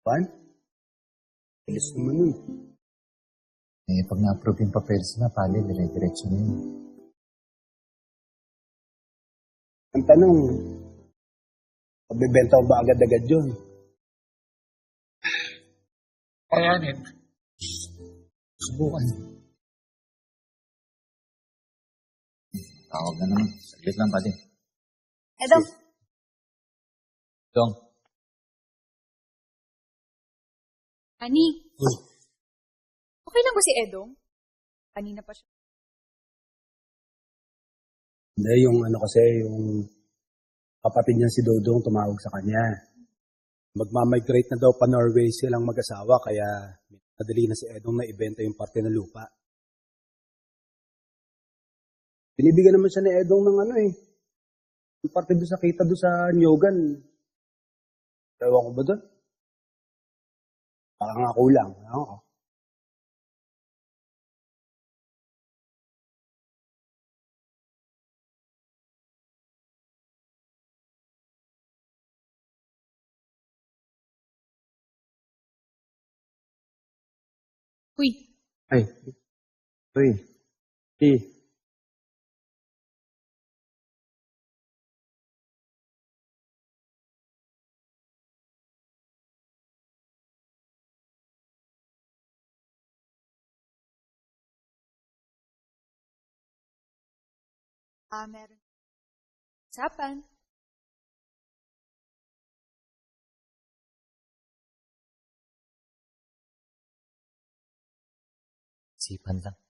Juan? Alis naman nun. Eh, pag na-approve yung papeles na, pali, dire-diretso na yun. Ang tanong, magbebenta mo ba agad-agad yun? Kayanin. Subukan. Tawag na naman. Saglit lang, pati. Edong, Dong. Ani, Uy, okay lang ba si Edong? Kanina pa siya. hindi, yung yung kapatid niya si Dodong tumawag sa kanya. Magmamigrate na daw pa Norway silang mag-asawa, kaya madali na si Edong na ibenta yung parte ng lupa. Binibigyan naman siya ni Edong ng yung parte doon sa kita doon sa Nyogan. Ewan ko ba doon? Baka nga kulang. Ako. Uy, Ay, uy, meron usapan. Sipan lang.